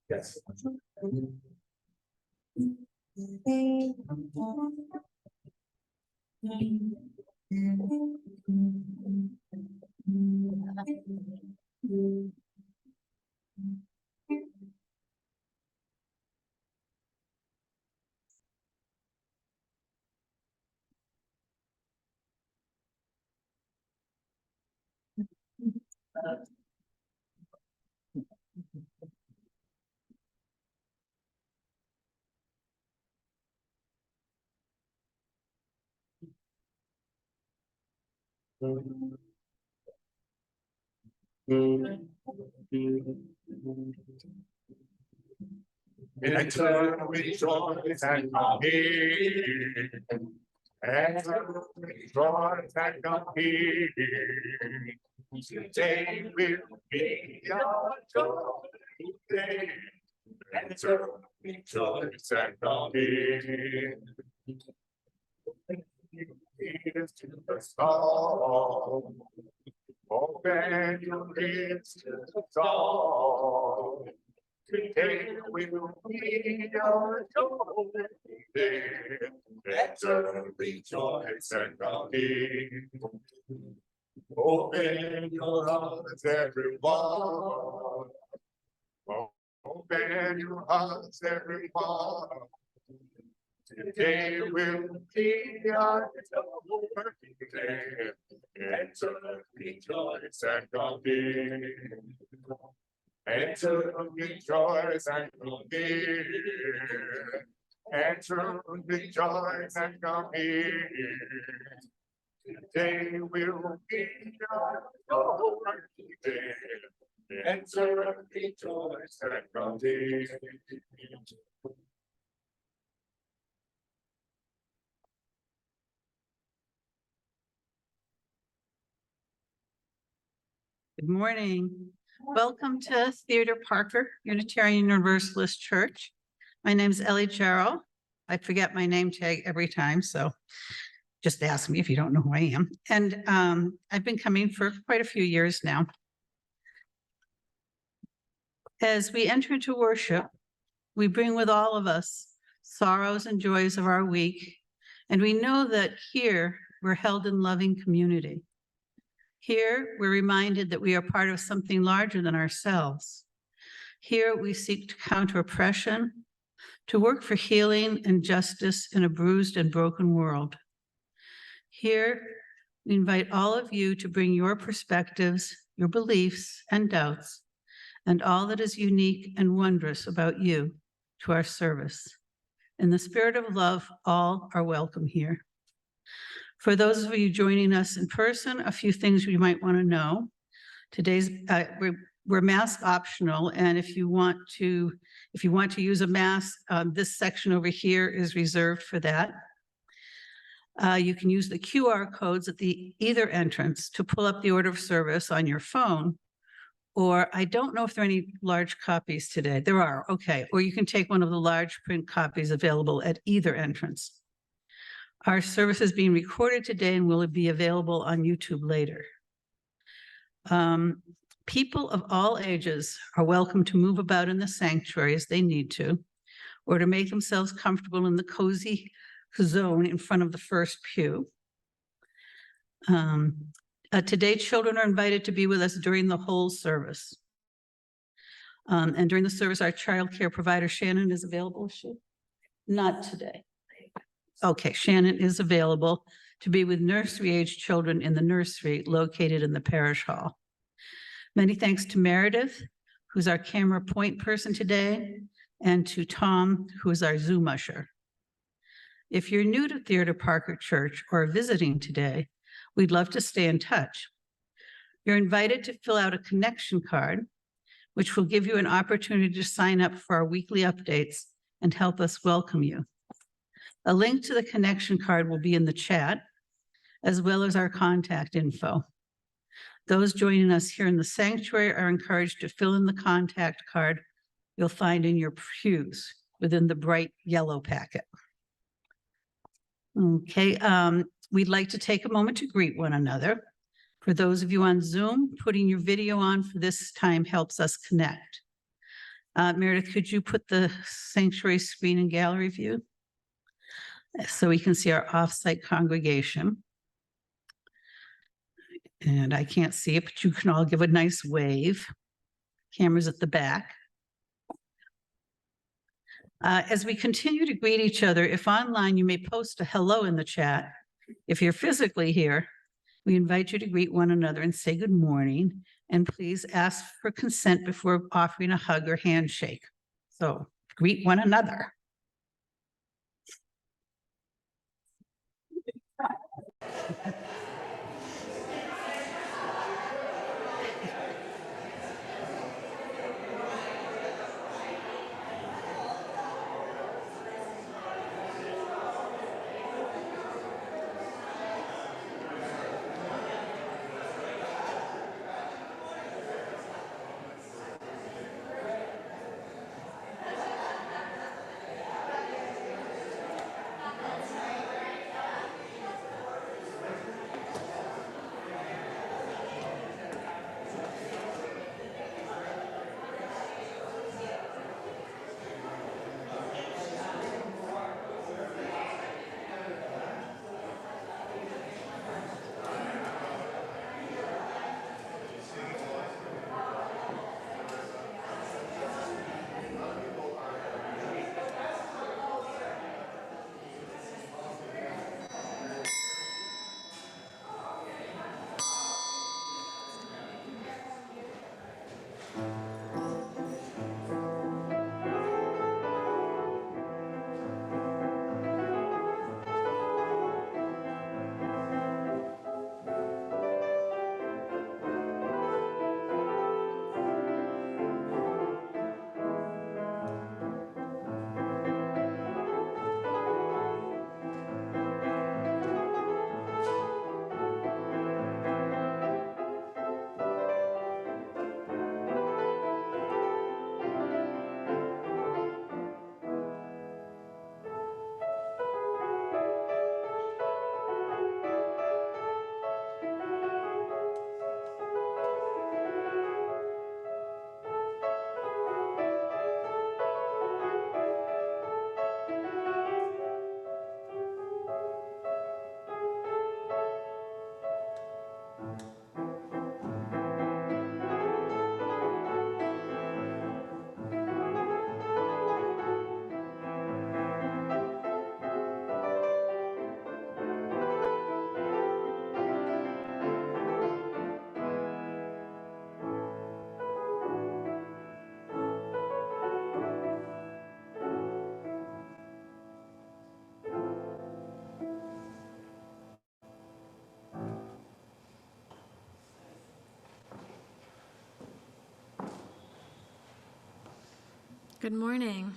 Yes. Enter rejoice and come here. Enter rejoice and come here. Today will be your joy day. Enter rejoice and come here. Ears to the song. Open your ears to the song. Today will be your joy day. Enter rejoice and come in. Open your hearts, everyone. Open your hearts, everyone. Today will be your joy day. Enter rejoice and come in. Enter rejoice and come here. Enter rejoice and come here. Today will be your joy day. Enter rejoice and come here. Good morning. Welcome to Theodore Parker Unitarian Universalist Church. My name is Ellie Jarrell. I forget my name tag every time, so just ask me if you don't know who I am. And I've been coming for quite a few years now. As we enter into worship, we bring with all of us sorrows and joys of our week, and we know that here we're held in loving community. Here, we're reminded that we are part of something larger than ourselves. Here, we seek to counter oppression, to work for healing and justice in a bruised and broken world. Here, we invite all of you to bring your perspectives, your beliefs and doubts, and all that is unique and wondrous about you to our service. In the spirit of love, all are welcome here. For those of you joining us in person, a few things you might want to know. Today's we're mask optional, and if you want to use a mask, this section over here is reserved for that. You can use the QR codes at either entrance to pull up the order of service on your phone, or I don't know if there are any large copies today. There are, okay. Or you can take one of the large print copies available at either entrance. Our service is being recorded today and will be available on YouTube later. People of all ages are welcome to move about in the sanctuary as they need to, or to make themselves comfortable in the cozy zone in front of the first pew. Today, children are invited to be with us during the whole service. And during the service, our child care provider, Shannon, is available. Is she? Not today. Okay, Shannon is available to be with nursery-age children in the nursery located in the parish hall. Many thanks to Meredith, who's our camera point person today, and to Tom, who is our Zoom usher. If you're new to Theater Parker Church or visiting today, we'd love to stay in touch. You're invited to fill out a connection card, which will give you an opportunity to sign up for our weekly updates and help us welcome you. A link to the connection card will be in the chat, as well as our contact info. Those joining us here in the sanctuary are encouraged to fill in the contact card you'll find in your pews within the bright yellow packet. Okay, we'd like to take a moment to greet one another. For those of you on Zoom, putting your video on for this time helps us connect. Meredith, could you put the sanctuary screen and gallery view so we can see our off-site congregation? And I can't see it, but you can all give a nice wave. Cameras at the back. As we continue to greet each other, if online, you may post a hello in the chat. If you're physically here, we invite you to greet one another and say good morning, and please ask for consent before offering a hug or handshake. So greet one another. Good morning.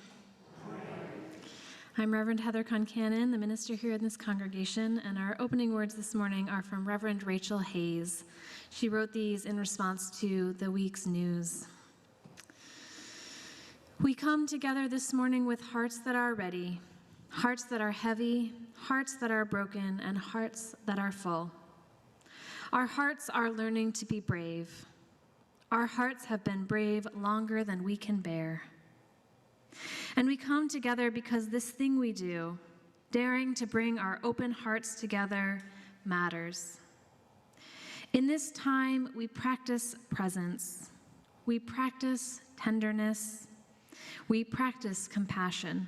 I'm Reverend Heather Concannon, the minister here in this congregation, and our opening words this morning are from Reverend Rachel Hayes. She wrote these in response to the week's news. We come together this morning with hearts that are ready, hearts that are heavy, hearts that are broken, and hearts that are full. Our hearts are learning to be brave. Our hearts have been brave longer than we can bear. And we come together because this thing we do, daring to bring our open hearts together, matters. In this time, we practice presence. We practice tenderness. We practice compassion.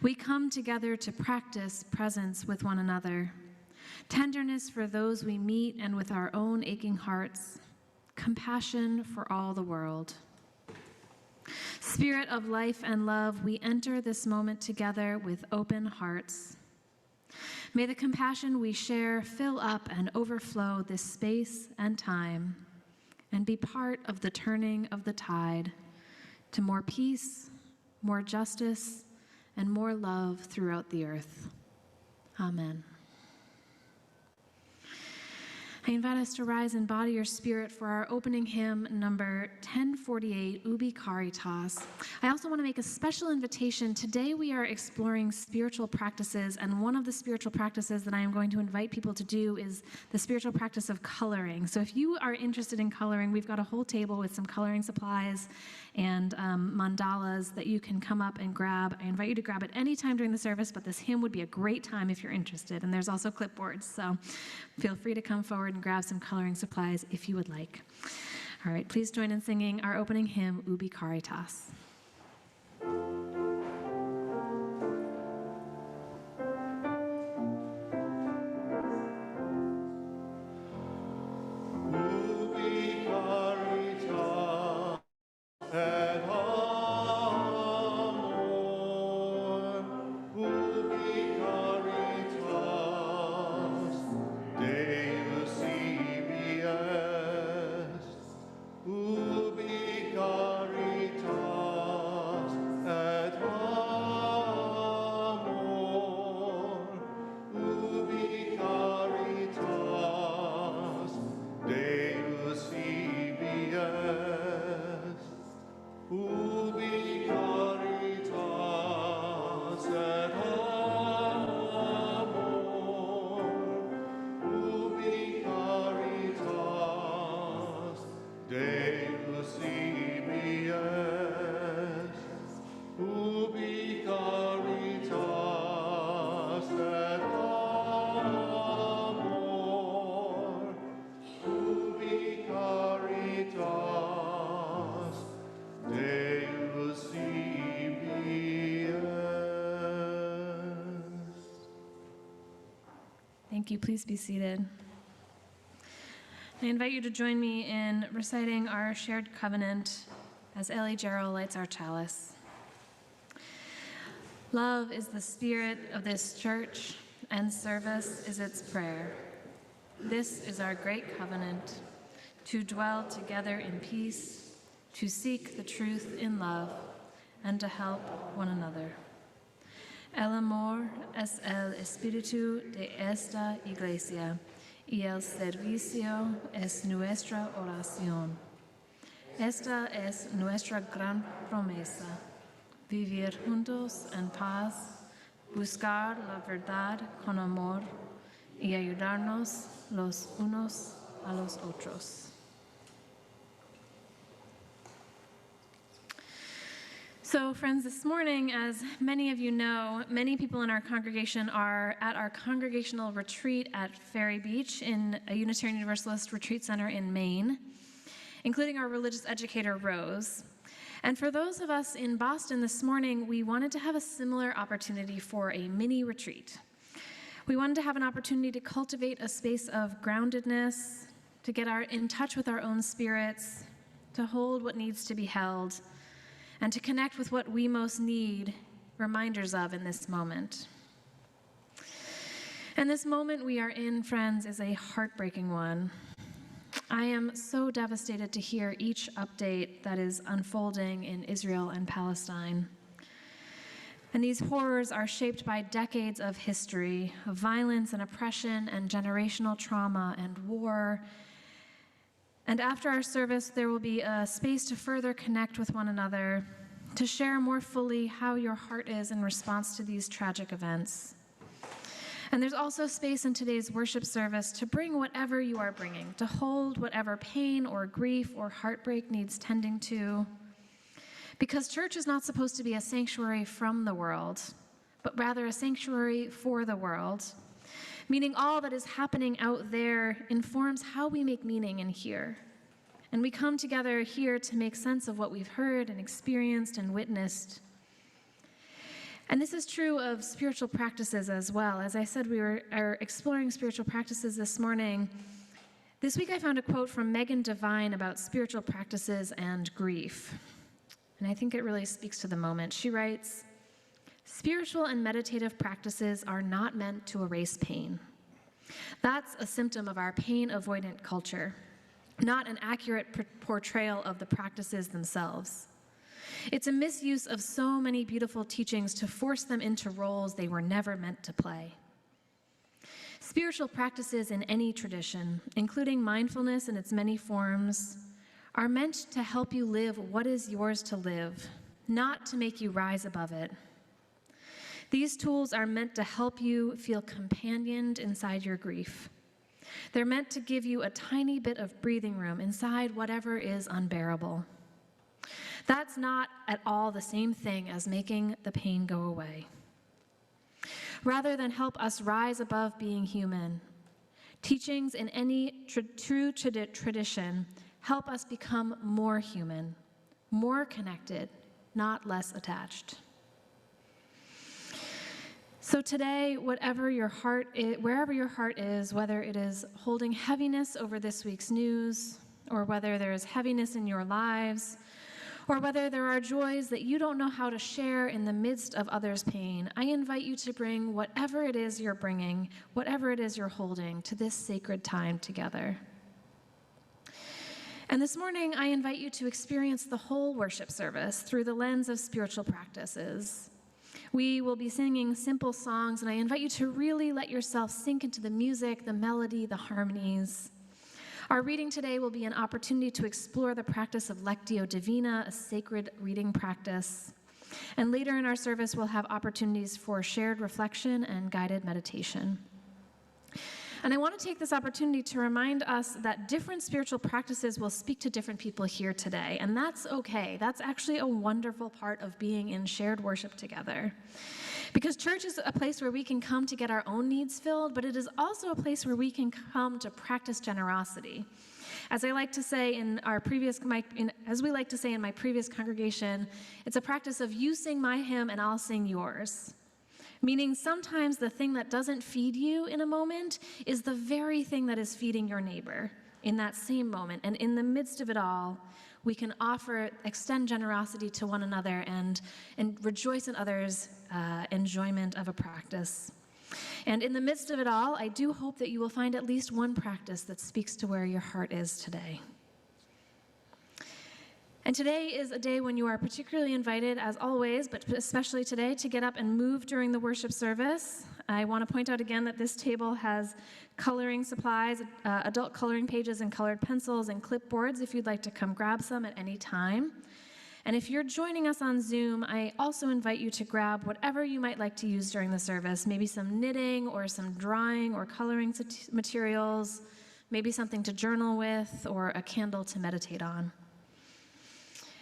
We come together to practice presence with one another, tenderness for those we meet and with our own aching hearts, compassion for all the world. Spirit of life and love, we enter this moment together with open hearts. May the compassion we share fill up and overflow this space and time and be part of the turning of the tide to more peace, more justice, and more love throughout the earth. Amen. I invite us to rise in body or spirit for our opening hymn, number 1048, Ubi Caritas. I also want to make a special invitation. Today we are exploring spiritual practices, and one of the spiritual practices that I am going to invite people to do is the spiritual practice of coloring. So if you are interested in coloring, we've got a whole table with some coloring supplies and mandalas that you can come up and grab. I invite you to grab it any time during the service, but this hymn would be a great time if you're interested. And there's also clipboards, so feel free to come forward and grab some coloring supplies if you would like. All right, please join in singing our opening hymn, Ubi Caritas. Thank you. Please be seated. I invite you to join me in reciting our shared covenant as Ellie Gerald lights our chalice. Love is the spirit of this church, and service is its prayer. This is our great covenant, to dwell together in peace, to seek the truth in love, and to help one another. El amor es el espíritu de esta iglesia, y el servicio es nuestra oración. Esta es nuestra gran promesa, vivir juntos en paz, buscar la verdad con amor y ayudarnos los unos a los otros. So friends, this morning, as many of you know, many people in our congregation are at our congregational retreat at Ferry Beach in a Unitarian Universalist retreat center in Maine, including our religious educator, Rose. And for those of us in Boston this morning, we wanted to have a similar opportunity for a mini retreat. We wanted to have an opportunity to cultivate a space of groundedness, to get in touch with our own spirits, to hold what needs to be held, and to connect with what we most need reminders of in this moment. And this moment we are in, friends, is a heartbreaking one. I am so devastated to hear each update that is unfolding in Israel and Palestine. And these horrors are shaped by decades of history, of violence and oppression and generational trauma and war. And after our service, there will be a space to further connect with one another, to share more fully how your heart is in response to these tragic events. And there's also space in today's worship service to bring whatever you are bringing, to hold whatever pain or grief or heartbreak needs tending to. Because church is not supposed to be a sanctuary from the world, but rather a sanctuary for the world, meaning all that is happening out there informs how we make meaning in here. And we come together here to make sense of what we've heard and experienced and witnessed. And this is true of spiritual practices as well. As I said, we are exploring spiritual practices this morning. This week I found a quote from Megan Devine about spiritual practices and grief. And I think it really speaks to the moment. She writes, "Spiritual and meditative practices are not meant to erase pain. That's a symptom of our pain-avoidant culture, not an accurate portrayal of the practices themselves. It's a misuse of so many beautiful teachings to force them into roles they were never meant to play. Spiritual practices in any tradition, including mindfulness in its many forms, are meant to help you live what is yours to live, not to make you rise above it. These tools are meant to help you feel companioned inside your grief. They're meant to give you a tiny bit of breathing room inside whatever is unbearable. That's not at all the same thing as making the pain go away. Rather than help us rise above being human, teachings in any true tradition help us become more human, more connected, not less attached." So today, wherever your heart is, whether it is holding heaviness over this week's news, or whether there is heaviness in your lives, or whether there are joys that you don't know how to share in the midst of others' pain, I invite you to bring whatever it is you're bringing, whatever it is you're holding, to this sacred time together. And this morning, I invite you to experience the whole worship service through the lens of spiritual practices. We will be singing simple songs, and I invite you to really let yourself sink into the music, the melody, the harmonies. Our reading today will be an opportunity to explore the practice of Lectio Divina, a sacred reading practice. And later in our service, we'll have opportunities for shared reflection and guided meditation. And I want to take this opportunity to remind us that different spiritual practices will speak to different people here today, and that's okay. That's actually a wonderful part of being in shared worship together. Because church is a place where we can come to get our own needs filled, but it is also a place where we can come to practice generosity. As I like to say in my previous congregation, it's a practice of you sing my hymn and I'll sing yours. Meaning sometimes the thing that doesn't feed you in a moment is the very thing that is feeding your neighbor in that same moment. And in the midst of it all, we can extend generosity to one another and rejoice in others' enjoyment of a practice. And in the midst of it all, I do hope that you will find at least one practice that speaks to where your heart is today. And today is a day when you are particularly invited, as always, but especially today, to get up and move during the worship service. I want to point out again that this table has coloring supplies, adult coloring pages and colored pencils and clipboards if you'd like to come grab some at any time. And if you're joining us on Zoom, I also invite you to grab whatever you might like to use during the service, maybe some knitting or some drawing or coloring materials, maybe something to journal with or a candle to meditate on.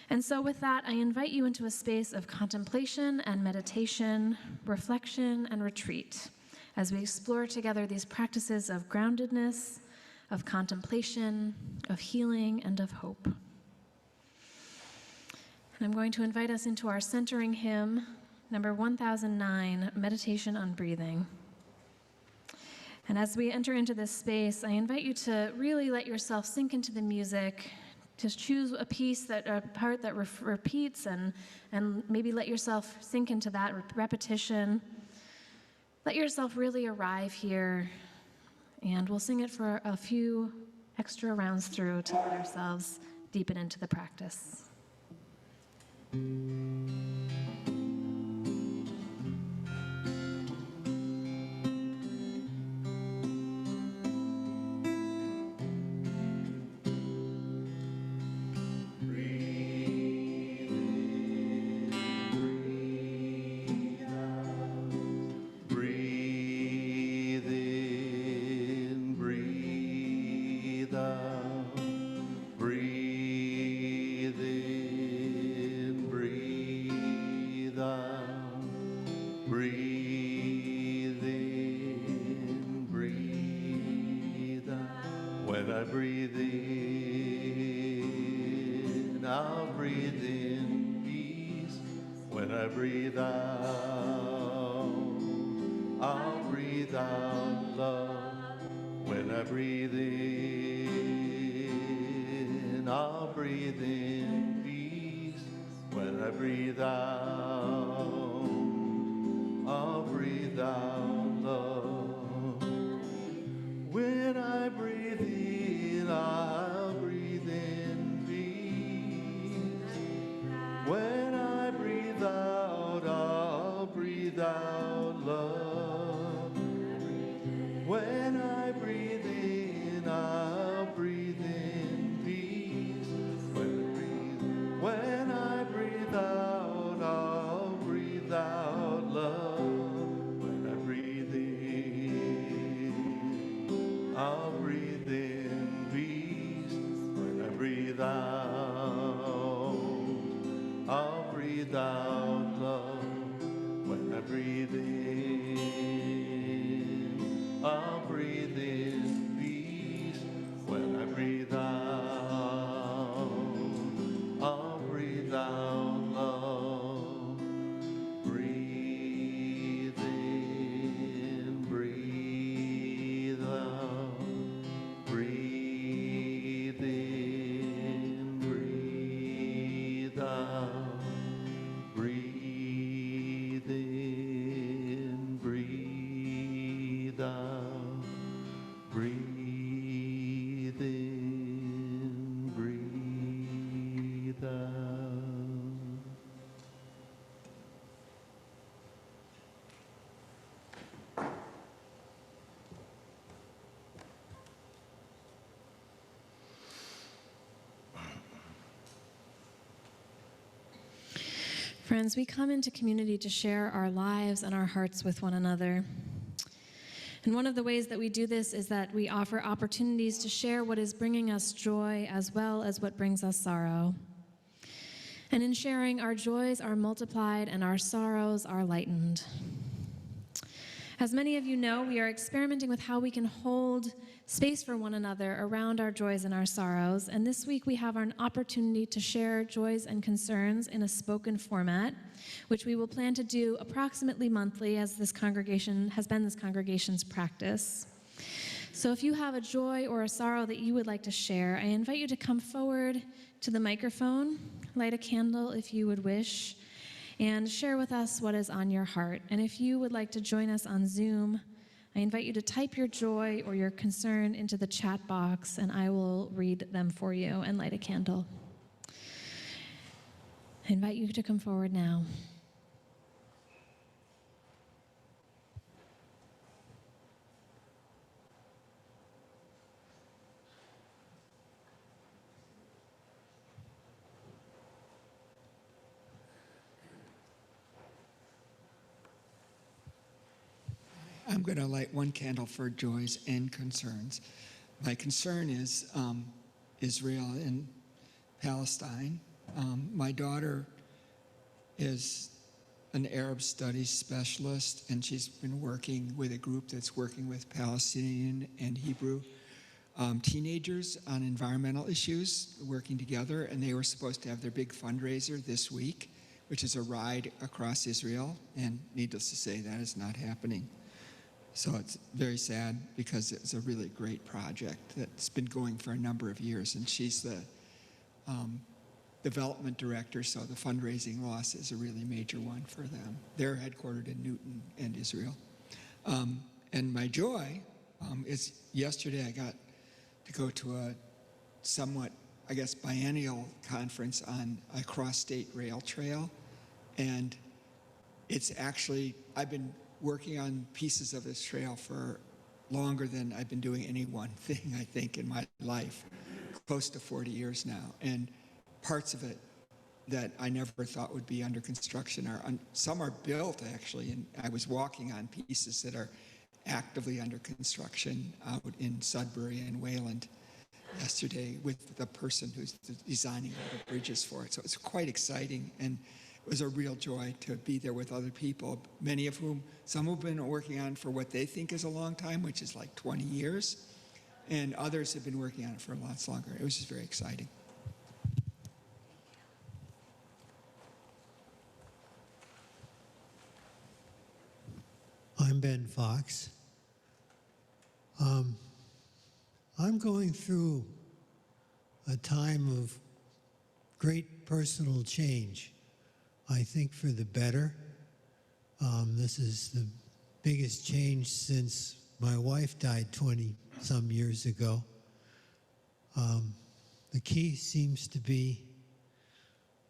And so with that, I invite you into a space of contemplation and meditation, reflection and retreat, as we explore together these practices of groundedness, of contemplation, of healing, and of hope. And I'm going to invite us into our centering hymn, number 1009, Meditation on Breathing. And as we enter into this space, I invite you to really let yourself sink into the music. Just choose a part that repeats and maybe let yourself sink into that repetition. Let yourself really arrive here, and we'll sing it for a few extra rounds through to let ourselves deepen into the practice. Breathe in, breathe out. When I breathe in, I'll breathe in peace. When I breathe out, I'll breathe out love. When I breathe in, I'll breathe in peace. When I breathe out, I'll breathe out love. When I breathe in, I'll breathe in peace. When I breathe out, I'll breathe out love. When I breathe in, I'll breathe in peace. When I breathe out, I'll breathe out love. When I breathe in, I'll breathe in peace. When I breathe out, I'll breathe out love. When I breathe in, I'll breathe in peace. When I breathe out, I'll breathe out love. Breathe in, breathe out. Breathe in, breathe out. Breathe in, breathe out. Breathe in, breathe out. Friends, we come into community to share our lives and our hearts with one another. And one of the ways that we do this is that we offer opportunities to share what is bringing us joy as well as what brings us sorrow. And in sharing, our joys are multiplied and our sorrows are lightened. As many of you know, we are experimenting with how we can hold space for one another around our joys and our sorrows. And this week we have an opportunity to share joys and concerns in a spoken format, which we will plan to do approximately monthly as this congregation has been this congregation's practice. So if you have a joy or a sorrow that you would like to share, I invite you to come forward to the microphone, light a candle if you would wish, and share with us what is on your heart. And if you would like to join us on Zoom, I invite you to type your joy or your concern into the chat box, and I will read them for you and light a candle. I invite you to come forward now. I'm going to light one candle for joys and concerns. My concern is Israel and Palestine. My daughter is an Arab studies specialist, and she's been working with a group that's working with Palestinian and Hebrew teenagers on environmental issues, working together, and they were supposed to have their big fundraiser this week, which is a ride across Israel, and needless to say, that is not happening. So it's very sad because it's a really great project that's been going for a number of years, and she's the development director, so the fundraising loss is a really major one for them. They're headquartered in Newton and Israel. And my joy is yesterday I got to go to a somewhat, I guess, biennial conference on a cross-state rail trail, and it's actually, I've been working on pieces of this trail for longer than I've been doing any one thing, I think, in my life, close to 40 years now. And parts of it that I never thought would be under construction are, some are built actually, and I was walking on pieces that are actively under construction out in Sudbury and Wayland yesterday with the person who's designing all the bridges for it. So it's quite exciting. And it was a real joy to be there with other people, many of whom, some have been working on for what they think is a long time, which is like 20 years, and others have been working on it for lots longer. It was just very exciting. I'm Ben Fox. I'm going through a time of great personal change, I think for the better. This is the biggest change since my wife died 20-some years ago. The key seems to be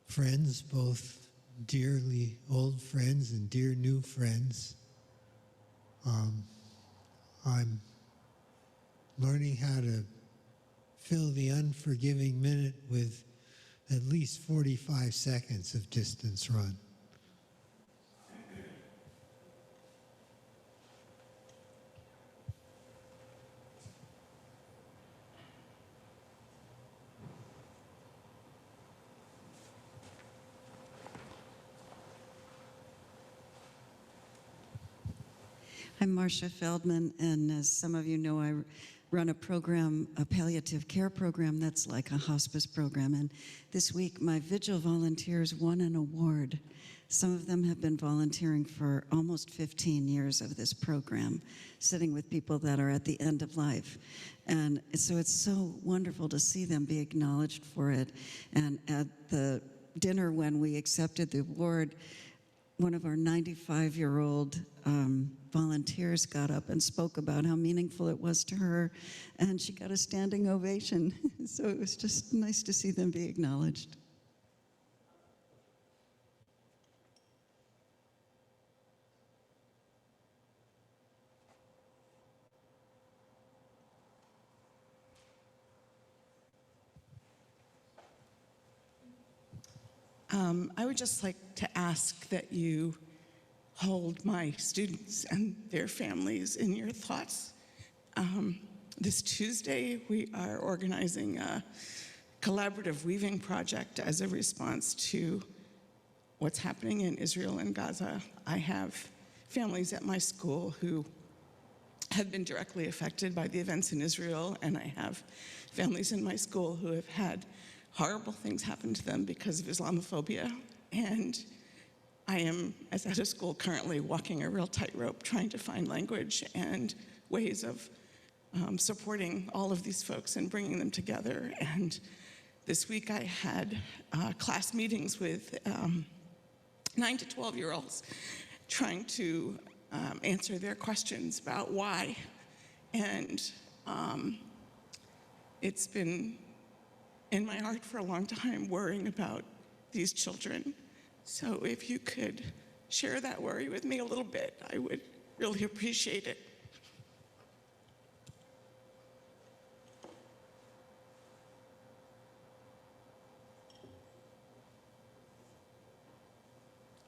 friends, both dearly old friends and dear new friends. I'm learning how to fill the unforgiving minute with at least 45 seconds of distance run. I'm Marcia Feldman, and as some of you know, I run a program, a palliative care program that's like a hospice program. And this week, my vigil volunteers won an award. Some of them have been volunteering for almost 15 years of this program, sitting with people that are at the end of life. And so it's so wonderful to see them be acknowledged for it. And at the dinner when we accepted the award, one of our 95-year-old volunteers got up and spoke about how meaningful it was to her, and she got a standing ovation. So it was just nice to see them be acknowledged. I would just like to ask that you hold my students and their families in your thoughts. This Tuesday, we are organizing a collaborative weaving project as a response to what's happening in Israel and Gaza. I have families at my school who have been directly affected by the events in Israel, and I have families in my school who have had horrible things happen to them because of Islamophobia. And I am, as at a school, currently walking a real tightrope, trying to find language and ways of supporting all of these folks and bringing them together. And this week I had class meetings with 9 to 12-year-olds trying to answer their questions about why. And it's been in my heart for a long time, worrying about these children. So if you could share that worry with me a little bit, I would really appreciate it.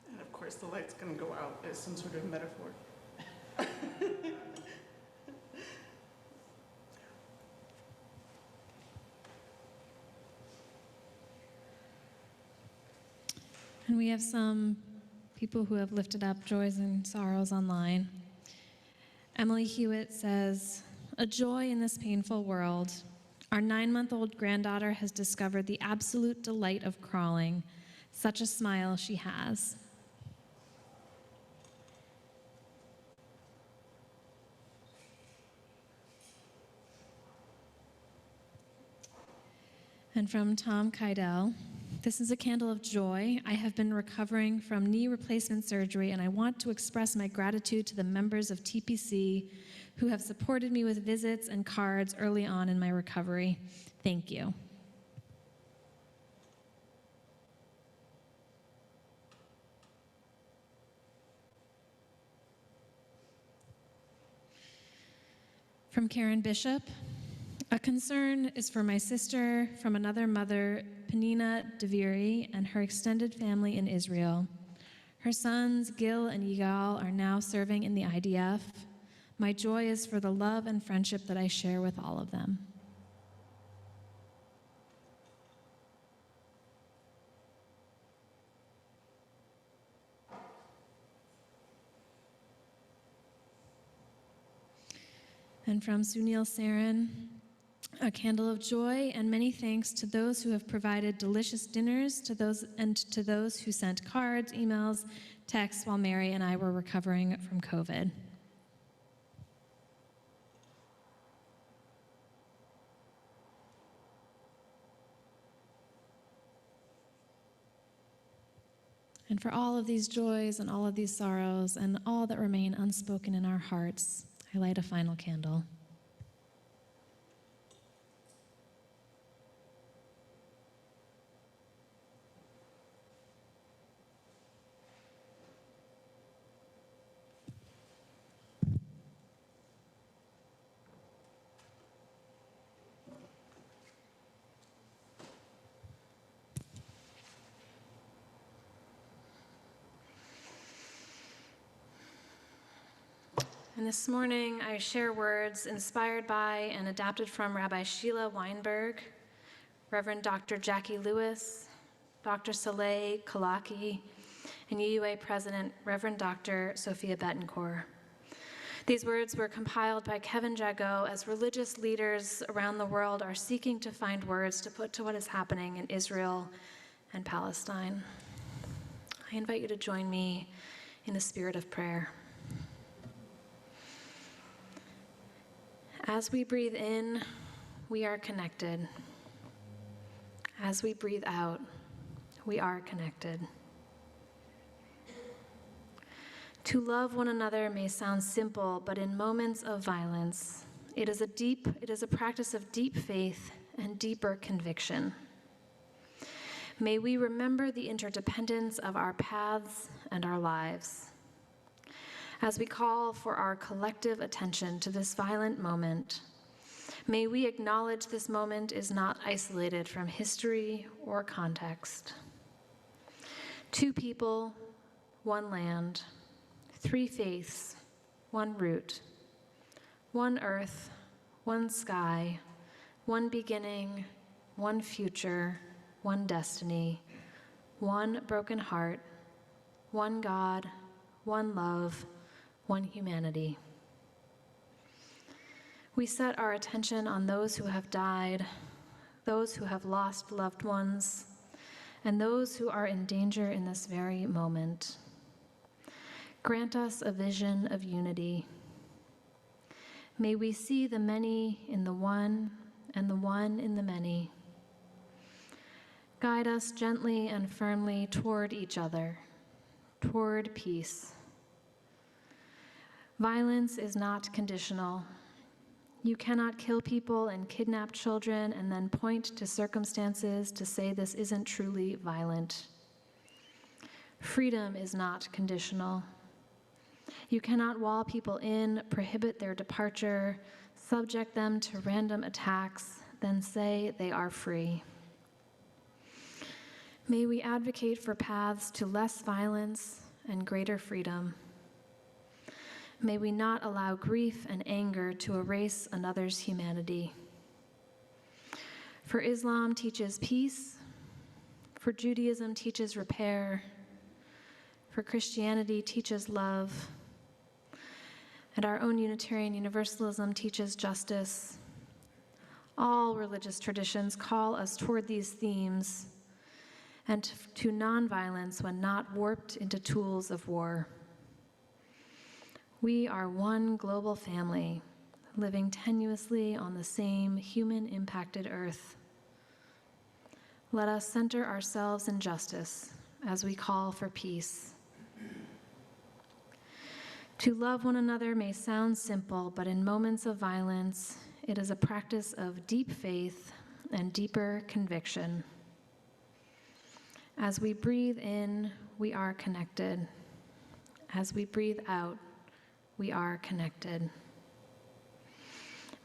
And of course, the light's gonna go out as some sort of metaphor. And we have some people who have lifted up joys and sorrows online. Emily Hewitt says, "A joy in this painful world. Our 9-month-old granddaughter has discovered the absolute delight of crawling. Such a smile she has." And from Tom Keidel, "This is a candle of joy. I have been recovering from knee replacement surgery, and I want to express my gratitude to the members of TPC who have supported me with visits and cards early on in my recovery. Thank you." From Karen Bishop, "A concern is for my sister from another mother, Penina Deviri, and her extended family in Israel. Her sons, Gil and Yigal, are now serving in the IDF. My joy is for the love and friendship that I share with all of them." And from Sunil Saran, a candle of joy and many thanks to those who have provided delicious dinners, to those who sent cards, emails, texts while Mary and I were recovering from COVID. And for all of these joys and all of these sorrows and all that remain unspoken in our hearts, I light a final candle. And this morning, I share words inspired by and adapted from Rabbi Sheila Weinberg, Reverend Dr. Jackie Lewis, Dr. Saleh Kalaki, and UUA President Reverend Dr. Sophia Betancourt. These words were compiled by Kevin Jagot as religious leaders around the world are seeking to find words to put to what is happening in Israel and Palestine. I invite you to join me in the spirit of prayer. As we breathe in, we are connected. As we breathe out, we are connected. To love one another may sound simple, but in moments of violence, it is a practice of deep faith and deeper conviction. May we remember the interdependence of our paths and our lives. As we call for our collective attention to this violent moment, may we acknowledge this moment is not isolated from history or context. Two people, one land, three faiths, one root, one earth, one sky, one beginning, one future, one destiny, one broken heart, one God, one love, one humanity. We set our attention on those who have died, those who have lost loved ones, and those who are in danger in this very moment. Grant us a vision of unity. May we see the many in the one and the one in the many. Guide us gently and firmly toward each other, toward peace. Violence is not conditional. You cannot kill people and kidnap children and then point to circumstances to say this isn't truly violent. Freedom is not conditional. You cannot wall people in, prohibit their departure, subject them to random attacks, then say they are free. May we advocate for paths to less violence and greater freedom. May we not allow grief and anger to erase another's humanity. For Islam teaches peace, for Judaism teaches repair, for Christianity teaches love, and our own Unitarian Universalism teaches justice. All religious traditions call us toward these themes and to nonviolence when not warped into tools of war. We are one global family, living tenuously on the same human-impacted earth. Let us center ourselves in justice as we call for peace. To love one another may sound simple, but in moments of violence, it is a practice of deep faith and deeper conviction. As we breathe in, we are connected. As we breathe out, we are connected.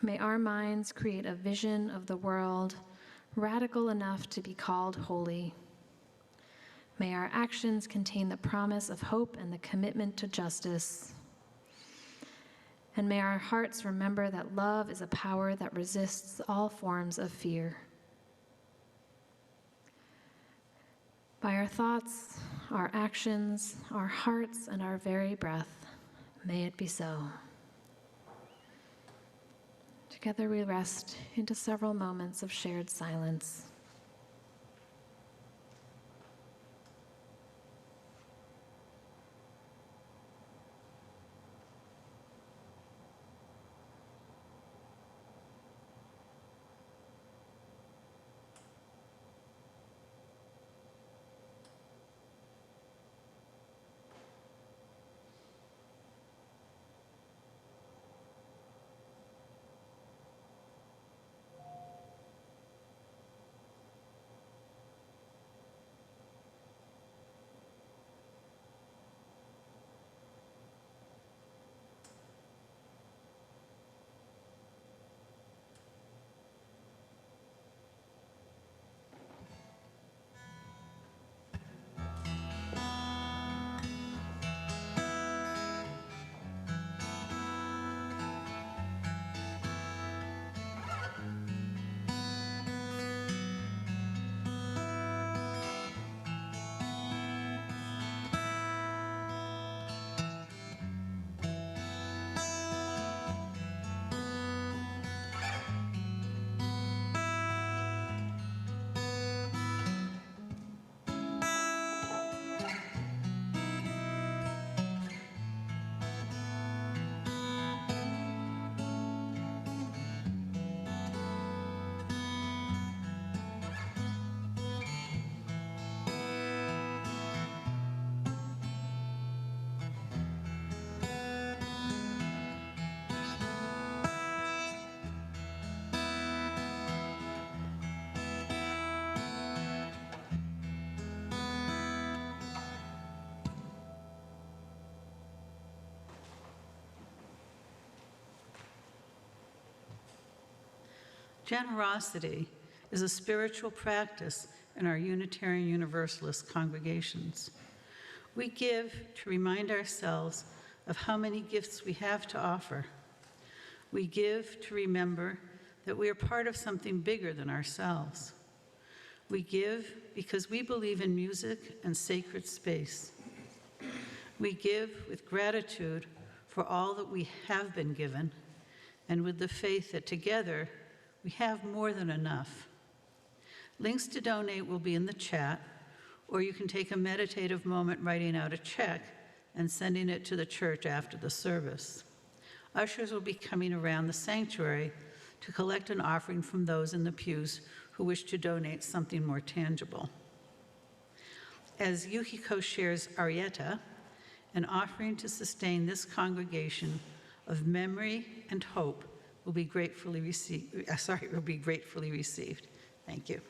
May our minds create a vision of the world radical enough to be called holy. May our actions contain the promise of hope and the commitment to justice. And may our hearts remember that love is a power that resists all forms of fear. By our thoughts, our actions, our hearts, and our very breath, may it be so. Together we rest into several moments of shared silence. Generosity is a spiritual practice in our Unitarian Universalist congregations. We give to remind ourselves of how many gifts we have to offer. We give to remember that we are part of something bigger than ourselves. We give because we believe in music and sacred space. We give with gratitude for all that we have been given and with the faith that together we have more than enough. Links to donate will be in the chat, or you can take a meditative moment writing out a check and sending it to the church after the service. Ushers will be coming around the sanctuary to collect an offering from those in the pews who wish to donate something more tangible. As Yuhiko shares Arietta, an offering to sustain this congregation of memory and hope will be gratefully received. Thank you.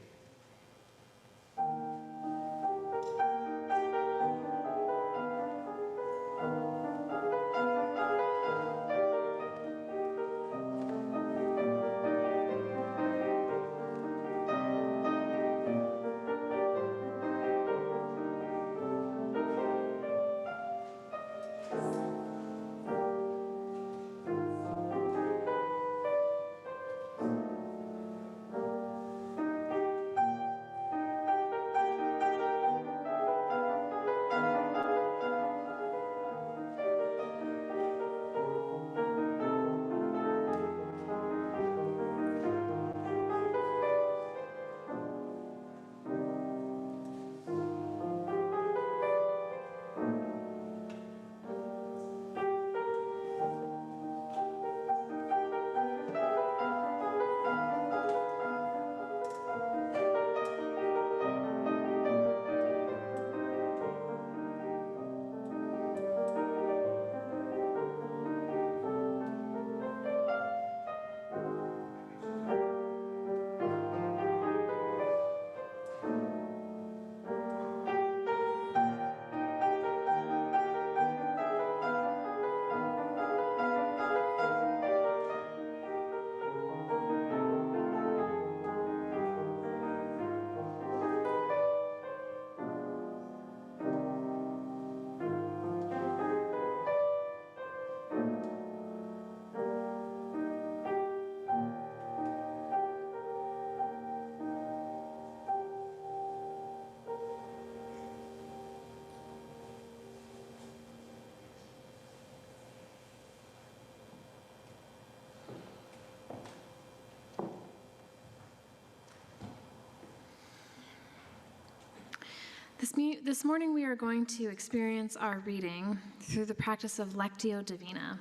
This morning we are going to experience our reading through the practice of Lectio Divina.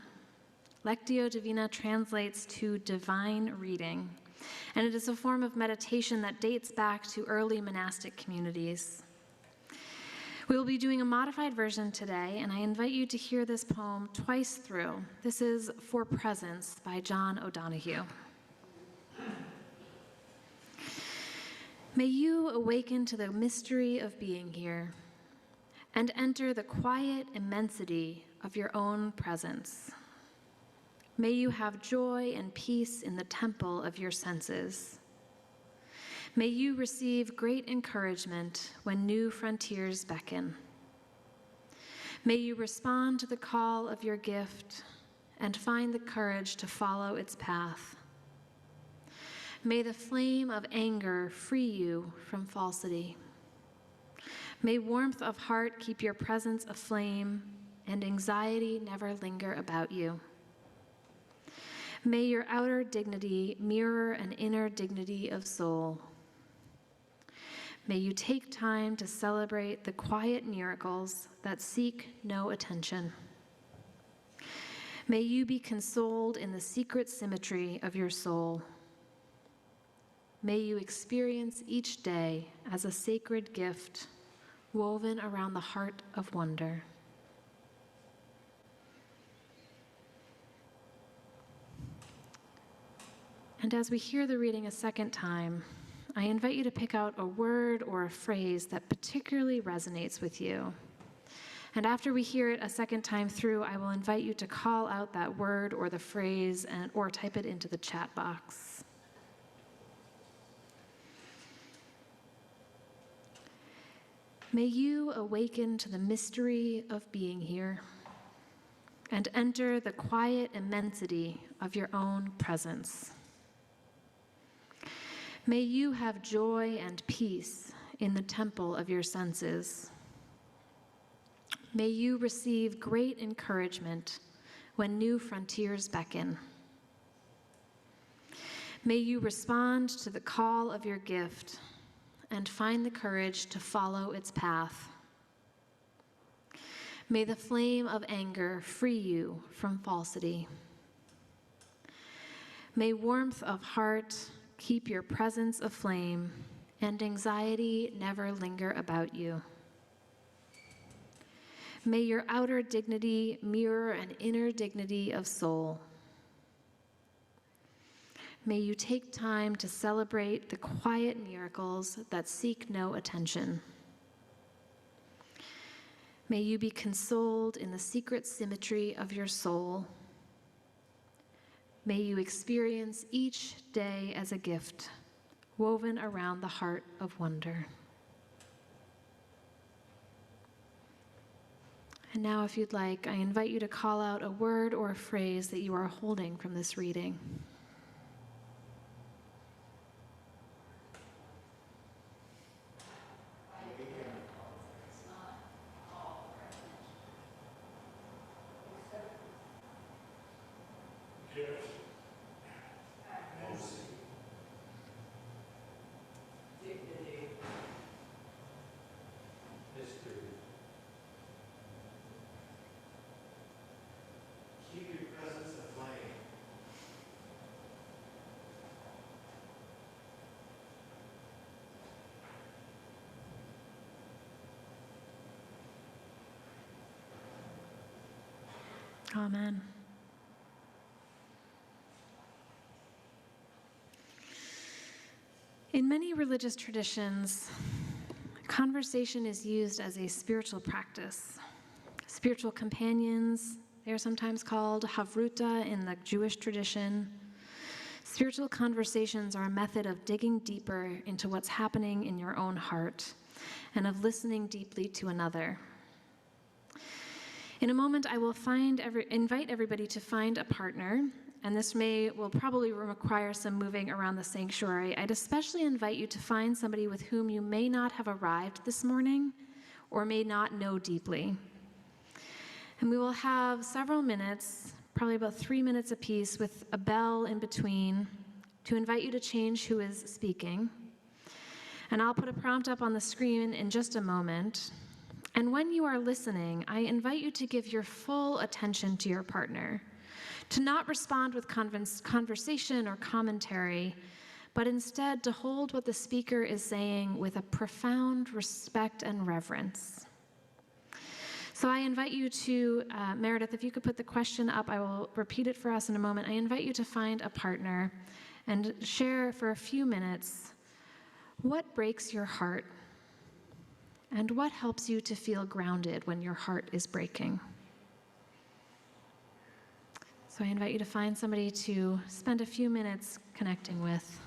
Lectio Divina translates to divine reading, and it is a form of meditation that dates back to early monastic communities. We will be doing a modified version today, and I invite you to hear this poem twice through. This is For Presence by John O'Donohue. May you awaken to the mystery of being here and enter the quiet immensity of your own presence. May you have joy and peace in the temple of your senses. May you receive great encouragement when new frontiers beckon. May you respond to the call of your gift and find the courage to follow its path. May the flame of anger free you from falsity. May warmth of heart keep your presence aflame and anxiety never linger about you. May your outer dignity mirror an inner dignity of soul. May you take time to celebrate the quiet miracles that seek no attention. May you be consoled in the secret symmetry of your soul. May you experience each day as a sacred gift woven around the heart of wonder. And as we hear the reading a second time, I invite you to pick out a word or a phrase that particularly resonates with you. And after we hear it a second time through, I will invite you to call out that word or the phrase or type it into the chat box. May you awaken to the mystery of being here and enter the quiet immensity of your own presence. May you have joy and peace in the temple of your senses. May you receive great encouragement when new frontiers beckon. May you respond to the call of your gift and find the courage to follow its path. May the flame of anger free you from falsity. May warmth of heart keep your presence aflame and anxiety never linger about you. May your outer dignity mirror an inner dignity of soul. May you take time to celebrate the quiet miracles that seek no attention. May you be consoled in the secret symmetry of your soul. May you experience each day as a gift woven around the heart of wonder. And now, if you'd like, I invite you to call out a word or a phrase that you are holding from this reading. Amen. In many religious traditions, conversation is used as a spiritual practice. Spiritual companions, they are sometimes called havruta in the Jewish tradition. Spiritual conversations are a method of digging deeper into what's happening in your own heart and of listening deeply to another. In a moment, I will invite everybody to find a partner, and this will probably require some moving around the sanctuary. I'd especially invite you to find somebody with whom you may not have arrived this morning or may not know deeply. And we will have several minutes, probably about 3 minutes apiece, with a bell in between to invite you to change who is speaking. And I'll put a prompt up on the screen in just a moment. And when you are listening, I invite you to give your full attention to your partner, to not respond with conversation or commentary, but instead to hold what the speaker is saying with a profound respect and reverence. So I invite you to, Meredith, if you could put the question up, I will repeat it for us in a moment. I invite you to find a partner and share for a few minutes what breaks your heart and what helps you to feel grounded when your heart is breaking. So I invite you to find somebody to spend a few minutes connecting with.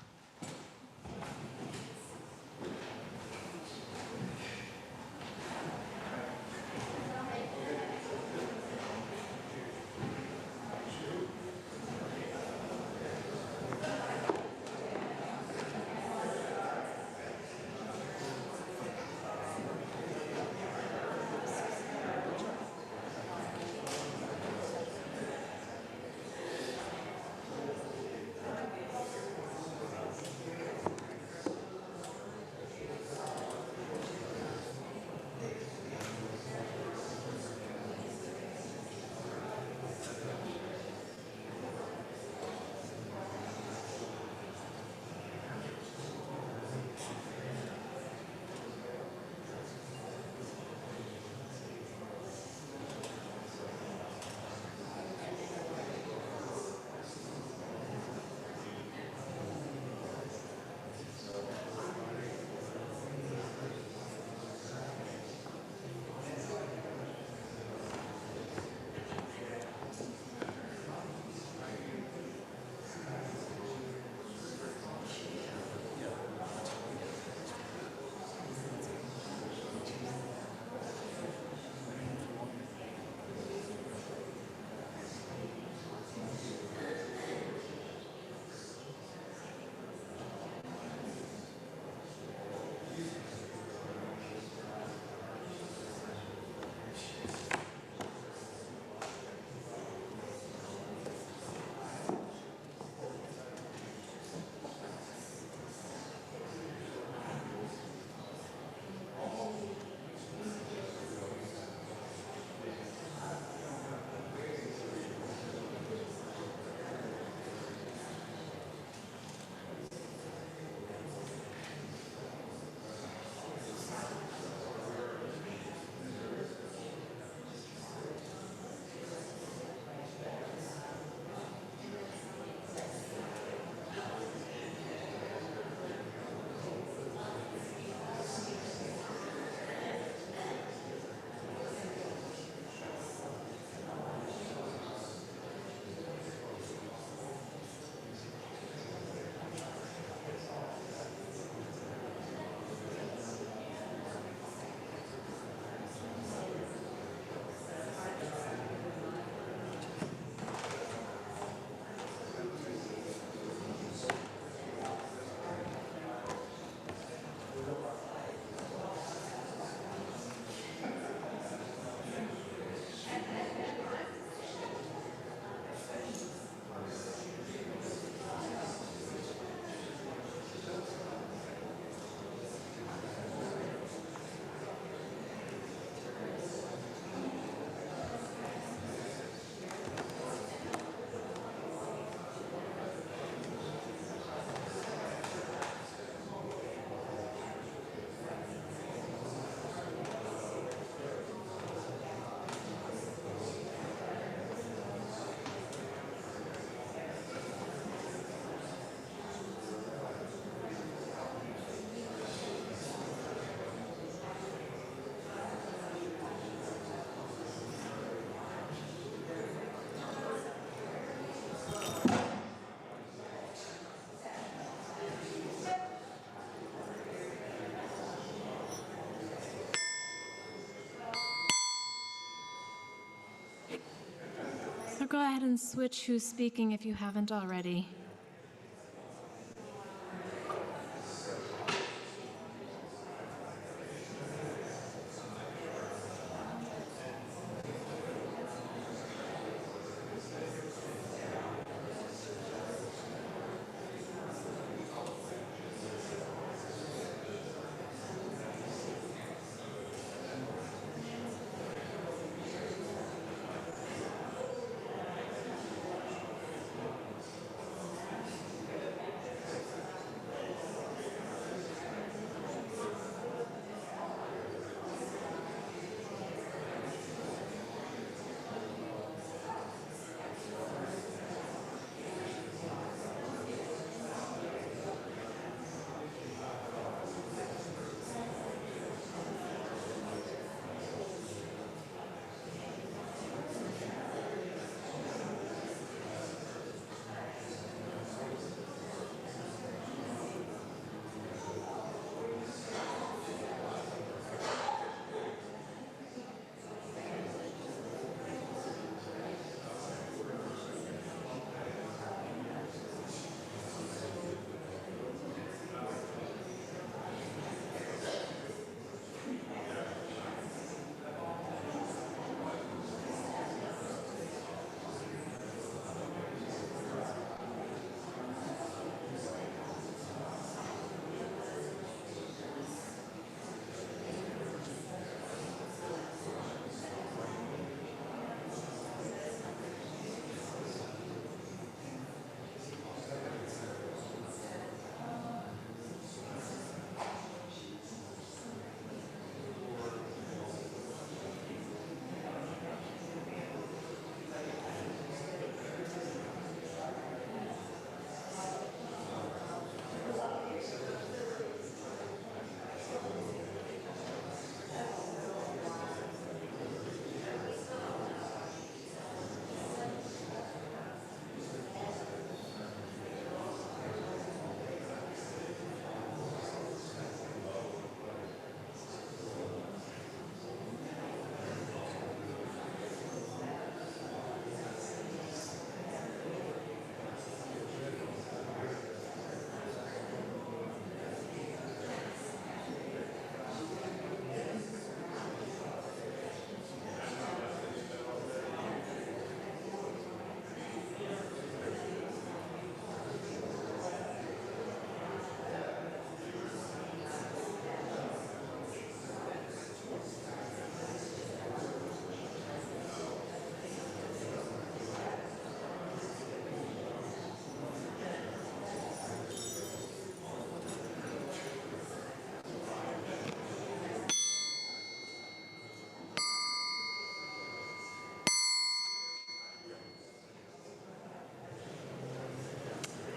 So go ahead and switch who's speaking if you haven't already.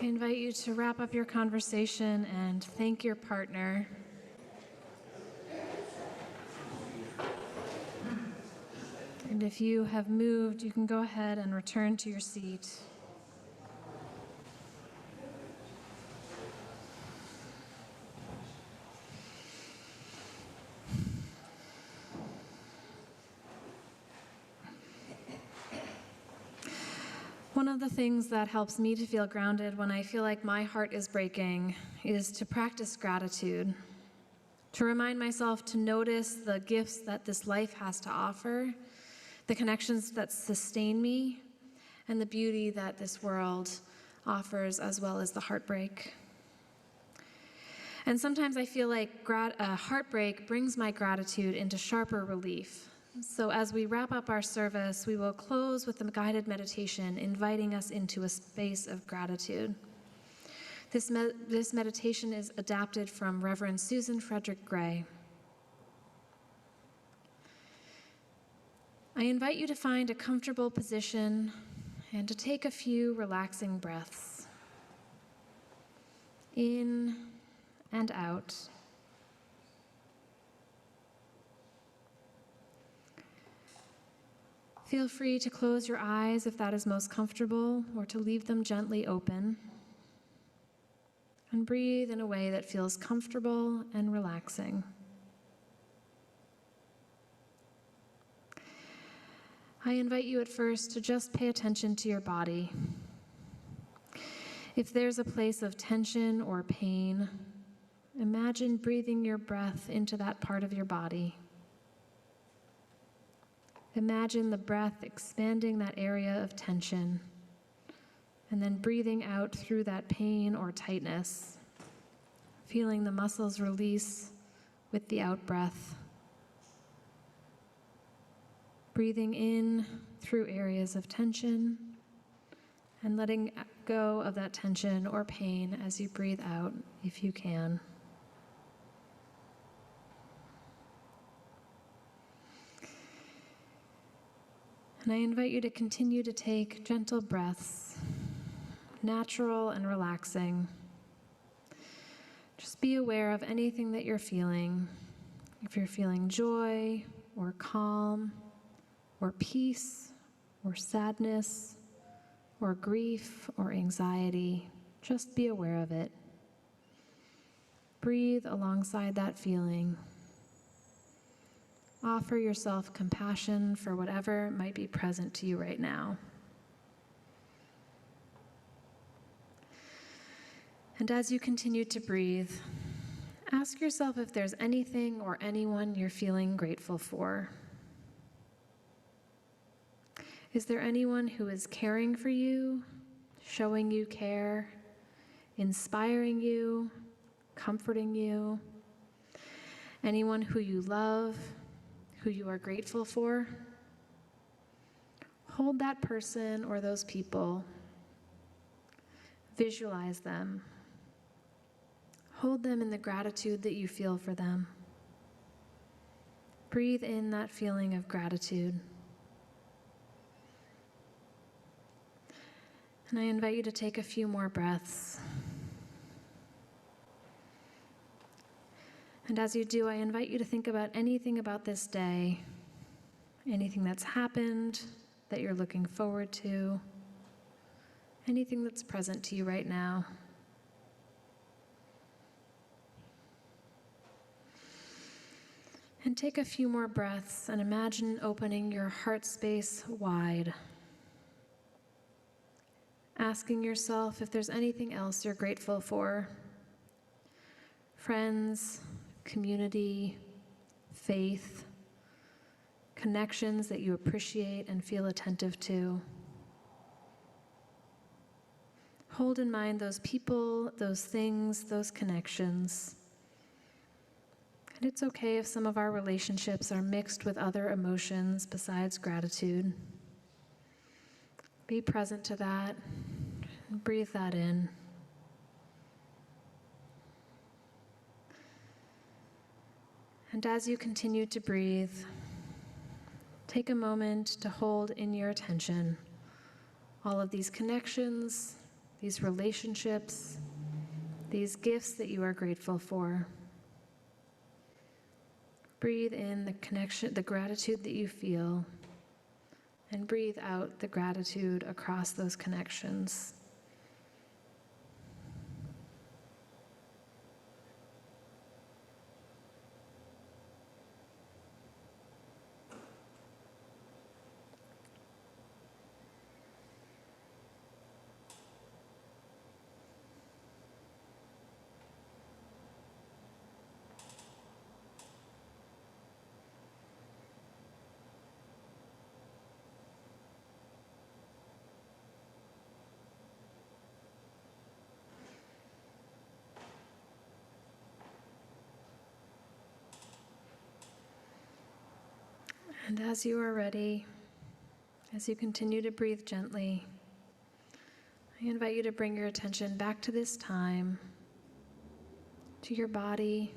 I invite you to wrap up your conversation and thank your partner. And if you have moved, you can go ahead and return to your seat. One of the things that helps me to feel grounded when I feel like my heart is breaking is to practice gratitude, to remind myself to notice the gifts that this life has to offer, the connections that sustain me, and the beauty that this world offers, as well as the heartbreak. And sometimes I feel like heartbreak brings my gratitude into sharper relief. So as we wrap up our service, we will close with a guided meditation inviting us into a space of gratitude. This meditation is adapted from Reverend Susan Frederick Gray. I invite you to find a comfortable position and to take a few relaxing breaths in and out. Feel free to close your eyes if that is most comfortable, or to leave them gently open. And breathe in a way that feels comfortable and relaxing. I invite you at first to just pay attention to your body. If there's a place of tension or pain, imagine breathing your breath into that part of your body. Imagine the breath expanding that area of tension, and then breathing out through that pain or tightness, feeling the muscles release with the out-breath. Breathing in through areas of tension, and letting go of that tension or pain as you breathe out, if you can. And I invite you to continue to take gentle breaths, natural and relaxing. Just be aware of anything that you're feeling. If you're feeling joy or calm or peace or sadness or grief or anxiety, just be aware of it. Breathe alongside that feeling. Offer yourself compassion for whatever might be present to you right now. And as you continue to breathe, ask yourself if there's anything or anyone you're feeling grateful for. Is there anyone who is caring for you, showing you care, inspiring you, comforting you? Anyone who you love, who you are grateful for? Hold that person or those people. Visualize them. Hold them in the gratitude that you feel for them. Breathe in that feeling of gratitude. And I invite you to take a few more breaths. And as you do, I invite you to think about anything about this day, anything that's happened that you're looking forward to, anything that's present to you right now. And take a few more breaths and imagine opening your heart space wide. Asking yourself if there's anything else you're grateful for. Friends, community, faith, connections that you appreciate and feel attentive to. Hold in mind those people, those things, those connections. And it's okay if some of our relationships are mixed with other emotions besides gratitude. Be present to that and breathe that in. And as you continue to breathe, take a moment to hold in your attention all of these connections, these relationships, these gifts that you are grateful for. Breathe in the connection, the gratitude that you feel, and breathe out the gratitude across those connections. And as you are ready, as you continue to breathe gently, I invite you to bring your attention back to this time, to your body,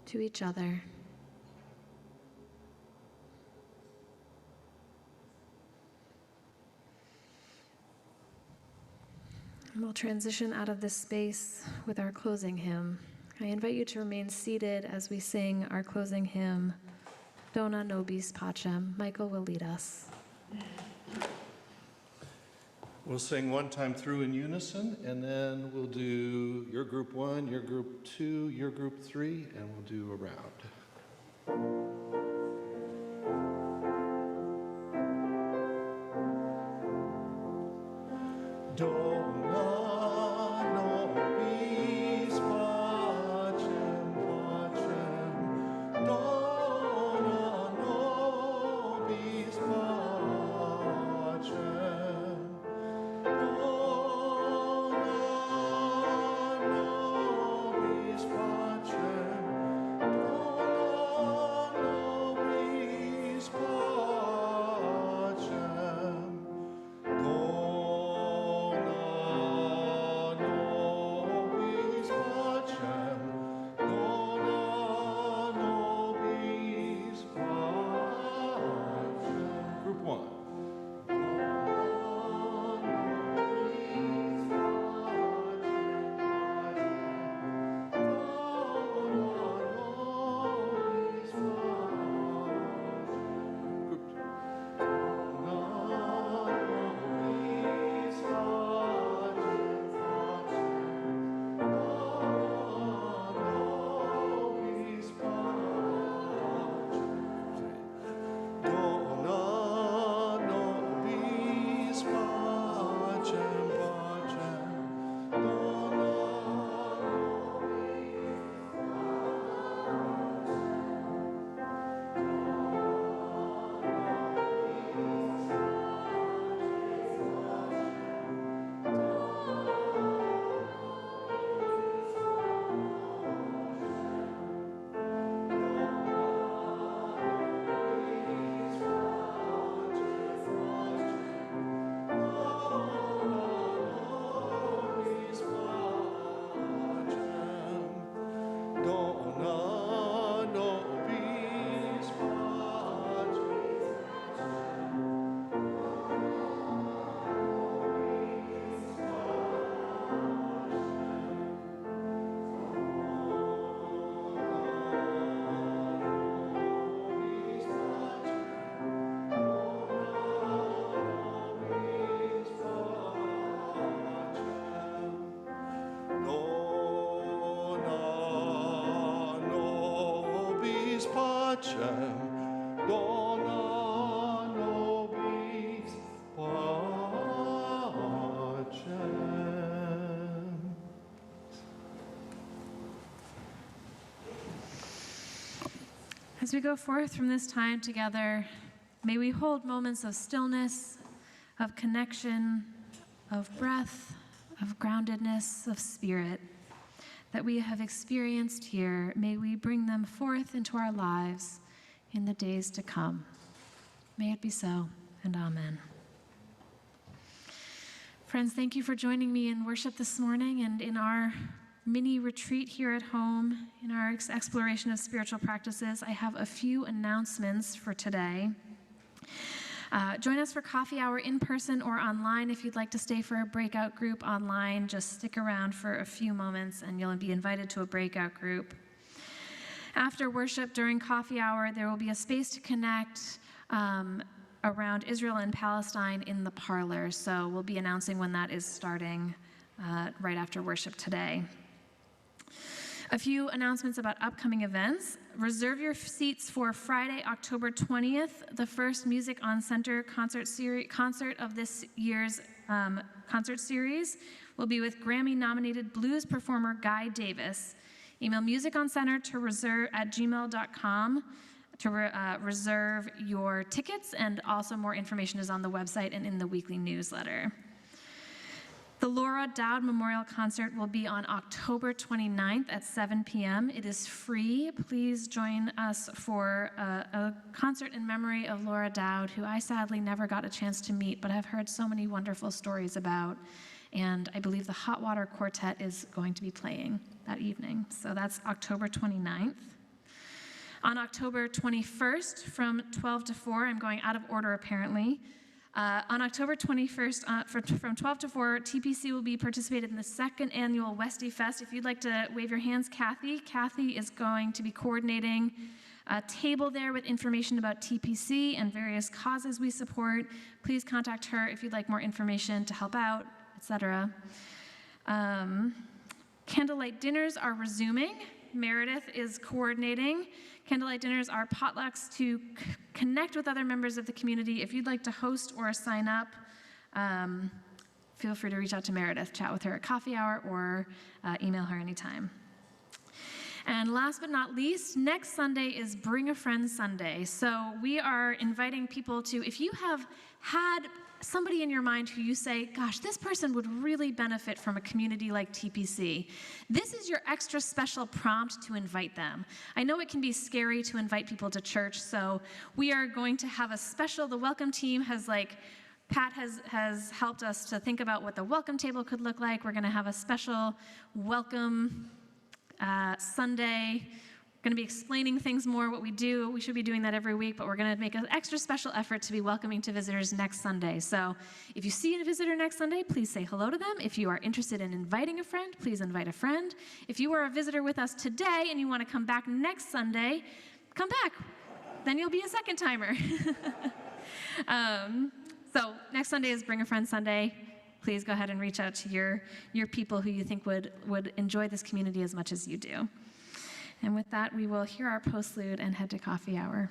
to each other. And we'll transition out of this space with our closing hymn. I invite you to remain seated as we sing our closing hymn, Dona Nobis Pacem. Michael will lead us. We'll sing one time through in unison, and then we'll do your group 1, your group 2, your group 3, and we'll do a round. Dona nobis pacem, pacem. Dona nobis pacem. Dona nobis pacem. Dona nobis pacem. Group 1. Dona nobis pacem. As we go forth from this time together, may we hold moments of stillness, of connection, of breath, of groundedness, of spirit that we have experienced here. May we bring them forth into our lives in the days to come. May it be so, and amen. Friends, thank you for joining me in worship this morning and in our mini retreat here at home, in our exploration of spiritual practices. I have a few announcements for today. Join us for coffee hour in person or online. If you'd like to stay for a breakout group online, just stick around for a few moments and you'll be invited to a breakout group. After worship during coffee hour, there will be a space to connect around Israel and Palestine in the parlor. So we'll be announcing when that is starting right after worship today. A few announcements about upcoming events. Reserve your seats for Friday, October 20th, the first Music on Center concert of this year's concert series will be with Grammy-nominated blues performer Guy Davis. Email musiconcenter@gmail.com to reserve your tickets, and also more information is on the website and in the weekly newsletter. The Laura Dowd Memorial Concert will be on October 29th at 7 p.m. It is free. Please join us for a concert in memory of Laura Dowd, who I sadly never got a chance to meet, but have heard so many wonderful stories about. And I believe the Hot Water Quartet is going to be playing that evening. So that's October 29th. On October 21st from 12 to 4, I'm going out of order apparently. On October 21st, from 12 to 4, TPC will be participating in the second annual Westy Fest. If you'd like to wave your hands, Kathy is going to be coordinating a table there with information about TPC and various causes we support. Please contact her if you'd like more information to help out, etc. Candlelight dinners are resuming. Meredith is coordinating. Candlelight dinners are potlucks to connect with other members of the community. If you'd like to host or sign up, feel free to reach out to Meredith, chat with her at coffee hour, or email her anytime. And last but not least, next Sunday is Bring a Friend Sunday. So we are inviting people to, if you have had somebody in your mind who you say, gosh, this person would really benefit from a community like TPC, this is your extra special prompt to invite them. I know it can be scary to invite people to church, so we are going to have a special, the welcome team has Pat has helped us to think about what the welcome table could look like. We're going to have a special welcome Sunday. We're going to be explaining things more, what we do. We should be doing that every week, but we're going to make an extra special effort to be welcoming to visitors next Sunday. So if you see a visitor next Sunday, please say hello to them. If you are interested in inviting a friend, please invite a friend. If you are a visitor with us today and you want to come back next Sunday, come back. Then you'll be a second timer. So next Sunday is Bring a Friend Sunday. Please go ahead and reach out to your people who you think would enjoy this community as much as you do. And with that, we will hear our postlude and head to coffee hour.